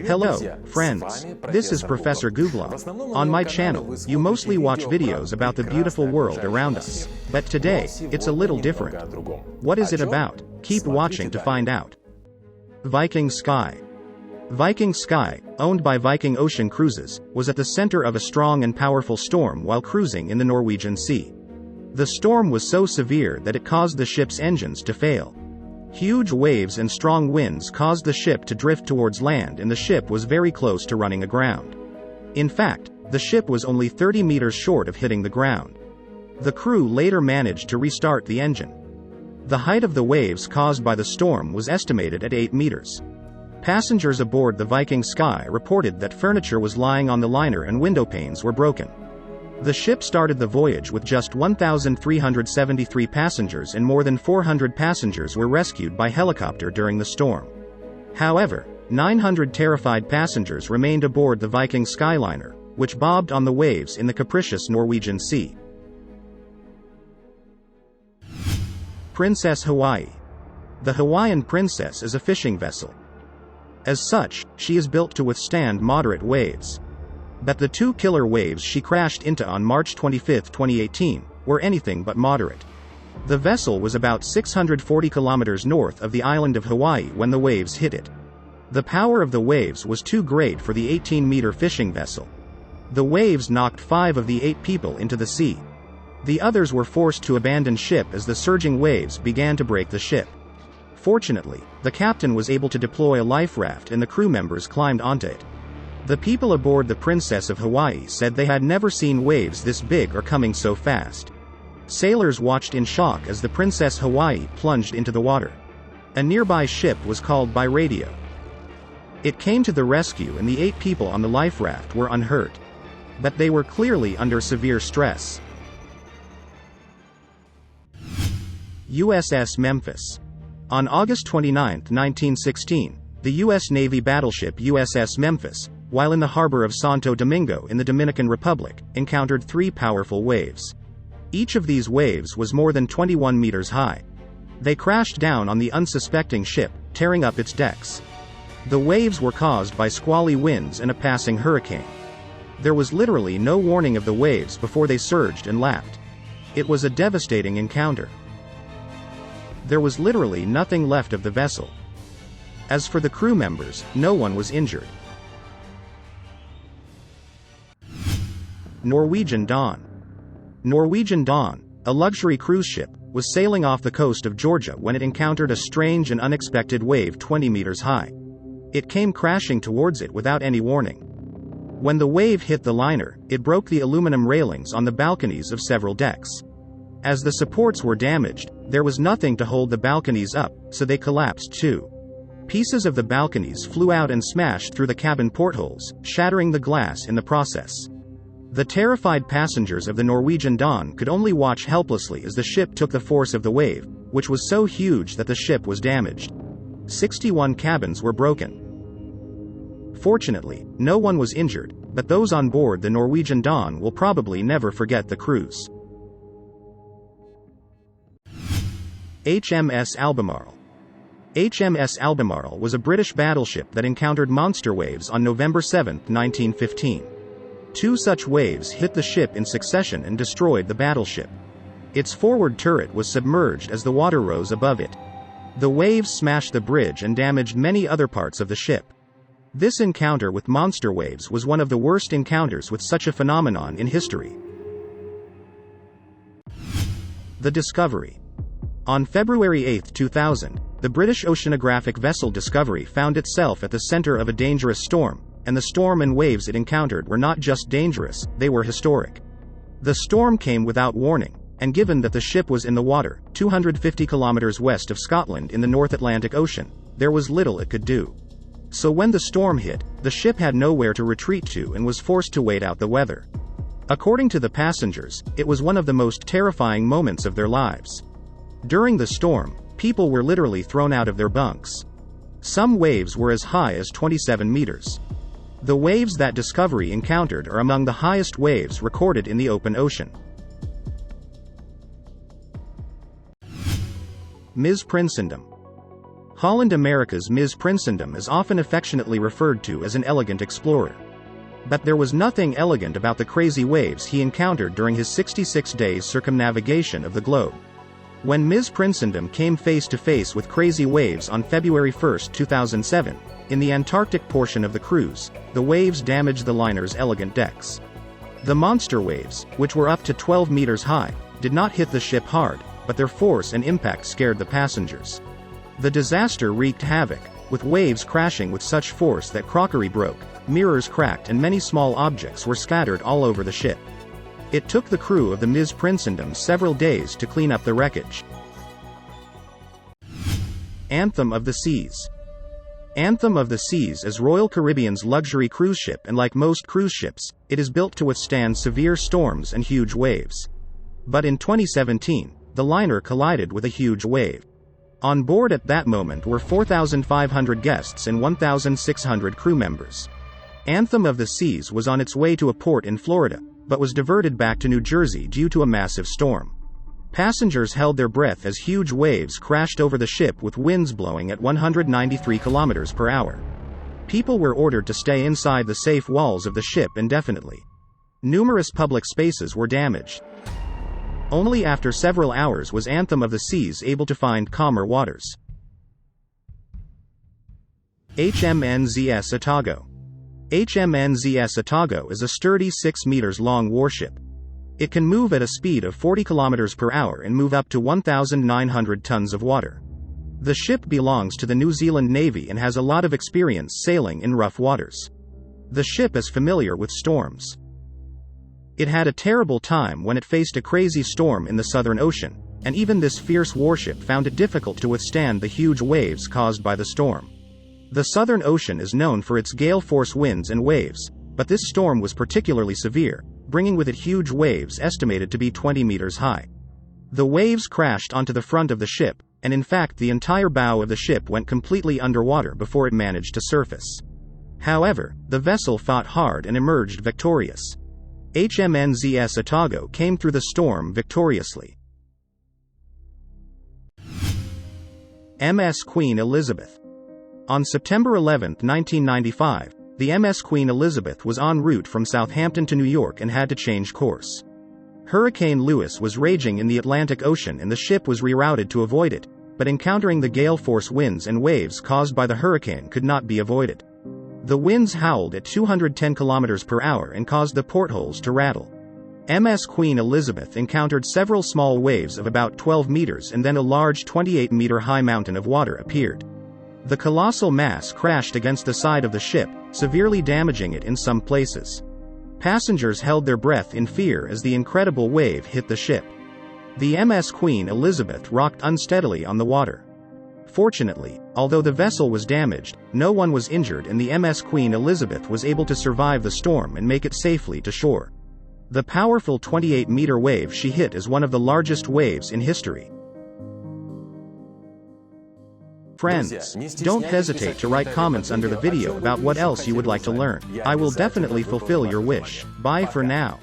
Hello, friends. This is Professor Googlon. On my channel, you mostly watch videos about the beautiful world around us. But today, it's a little different. What is it about? Keep watching to find out. Viking Sky. Viking Sky, owned by Viking Ocean Cruises, was at the center of a strong and powerful storm while cruising in the Norwegian Sea. The storm was so severe that it caused the ship's engines to fail. Huge waves and strong winds caused the ship to drift towards land, and the ship was very close to running aground. In fact, the ship was only 30 meters short of hitting the ground. The crew later managed to restart the engine. The height of the waves caused by the storm was estimated at 8 meters. Passengers aboard the Viking Sky reported that furniture was lying on the liner and window panes were broken. The ship started the voyage with just 1,373 passengers, and more than 400 passengers were rescued by helicopter during the storm. However, 900 terrified passengers remained aboard the Viking Skyliner, which bobbed on the waves in the capricious Norwegian Sea. Princess Hawaii. The Hawaiian Princess is a fishing vessel. As such, she is built to withstand moderate waves. But the two killer waves she crashed into on March 25, 2018, were anything but moderate. The vessel was about 640 kilometers north of the island of Hawaii when the waves hit it. The power of the waves was too great for the 18-meter fishing vessel. The waves knocked 5 of the 8 people into the sea. The others were forced to abandon ship as the surging waves began to break the ship. Fortunately, the captain was able to deploy a life raft and the crew members climbed onto it. The people aboard the Princess of Hawaii said they had never seen waves this big or coming so fast. Sailors watched in shock as the Princess Hawaii plunged into the water. A nearby ship was called by radio. It came to the rescue and the 8 people on the life raft were unhurt. But they were clearly under severe stress. USS Memphis. On August 29, 1916, the U.S. Navy battleship USS Memphis, while in the harbor of Santo Domingo in the Dominican Republic, encountered 3 powerful waves. Each of these waves was more than 21 meters high. They crashed down on the unsuspecting ship, tearing up its decks. The waves were caused by squally winds and a passing hurricane. There was literally no warning of the waves before they surged and lapped. It was a devastating encounter. There was literally nothing left of the vessel. As for the crew members, no one was injured. Norwegian Dawn. Norwegian Dawn, a luxury cruise ship, was sailing off the coast of Georgia when it encountered a strange and unexpected wave 20 meters high. It came crashing towards it without any warning. When the wave hit the liner, it broke the aluminum railings on the balconies of several decks. As the supports were damaged, there was nothing to hold the balconies up, so they collapsed too. Pieces of the balconies flew out and smashed through the cabin portholes, shattering the glass in the process. The terrified passengers of the Norwegian Dawn could only watch helplessly as the ship took the force of the wave, which was so huge that the ship was damaged. 61 cabins were broken. Fortunately, no one was injured, but those on board the Norwegian Dawn will probably never forget the cruise. HMS Albemarle. HMS Albemarle was a British battleship that encountered monster waves on November 7, 1915. 2 such waves hit the ship in succession and destroyed the battleship. Its forward turret was submerged as the water rose above it. The waves smashed the bridge and damaged many other parts of the ship. This encounter with monster waves was one of the worst encounters with such a phenomenon in history. The Discovery. On February 8, 2000, the British oceanographic vessel Discovery found itself at the center of a dangerous storm, and the storm and waves it encountered were not just dangerous, they were historic. The storm came without warning, and given that the ship was in the water, 250 kilometers west of Scotland in the North Atlantic Ocean, there was little it could do. So when the storm hit, the ship had nowhere to retreat to and was forced to wait out the weather. According to the passengers, it was one of the most terrifying moments of their lives. During the storm, people were literally thrown out of their bunks. Some waves were as high as 27 meters. The waves that Discovery encountered are among the highest waves recorded in the open ocean. Ms. Princeendum. Holland America's Ms. Princeendum is often affectionately referred to as an elegant explorer. But there was nothing elegant about the crazy waves he encountered during his 66 days circumnavigation of the globe. When Ms. Princeendum came face to face with crazy waves on February 1, 2007, in the Antarctic portion of the cruise, the waves damaged the liner's elegant decks. The monster waves, which were up to 12 meters high, did not hit the ship hard, but their force and impact scared the passengers. The disaster wreaked havoc, with waves crashing with such force that crockery broke, mirrors cracked and many small objects were scattered all over the ship. It took the crew of the Ms. Princeendum several days to clean up the wreckage. Anthem of the Seas. Anthem of the Seas is Royal Caribbean's luxury cruise ship, and like most cruise ships, it is built to withstand severe storms and huge waves. But in 2017, the liner collided with a huge wave. On board at that moment were 4,500 guests and 1,600 crew members. Anthem of the Seas was on its way to a port in Florida, but was diverted back to New Jersey due to a massive storm. Passengers held their breath as huge waves crashed over the ship with winds blowing at 193 kilometers per hour. People were ordered to stay inside the safe walls of the ship indefinitely. Numerous public spaces were damaged. Only after several hours was Anthem of the Seas able to find calmer waters. HMNZ Otago. HMNZ Otago is a sturdy 6 meters long warship. It can move at a speed of 40 kilometers per hour and move up to 1,900 tons of water. The ship belongs to the New Zealand Navy and has a lot of experience sailing in rough waters. The ship is familiar with storms. It had a terrible time when it faced a crazy storm in the Southern Ocean, and even this fierce warship found it difficult to withstand the huge waves caused by the storm. The Southern Ocean is known for its gale force winds and waves, but this storm was particularly severe, bringing with it huge waves estimated to be 20 meters high. The waves crashed onto the front of the ship, and in fact the entire bow of the ship went completely underwater before it managed to surface. However, the vessel fought hard and emerged victorious. HMNZ Otago came through the storm victoriously. MS Queen Elizabeth. On September 11, 1995, the MS Queen Elizabeth was en route from Southampton to New York and had to change course. Hurricane Lewis was raging in the Atlantic Ocean and the ship was rerouted to avoid it, but encountering the gale force winds and waves caused by the hurricane could not be avoided. The winds howled at 210 kilometers per hour and caused the portholes to rattle. MS Queen Elizabeth encountered several small waves of about 12 meters and then a large 28-meter high mountain of water appeared. The colossal mass crashed against the side of the ship, severely damaging it in some places. Passengers held their breath in fear as the incredible wave hit the ship. The MS Queen Elizabeth rocked unsteadily on the water. Fortunately, although the vessel was damaged, no one was injured and the MS Queen Elizabeth was able to survive the storm and make it safely to shore. The powerful 28-meter wave she hit is one of the largest waves in history. Friends, don't hesitate to write comments under the video about what else you would like to learn. I will definitely fulfill your wish. Bye for now.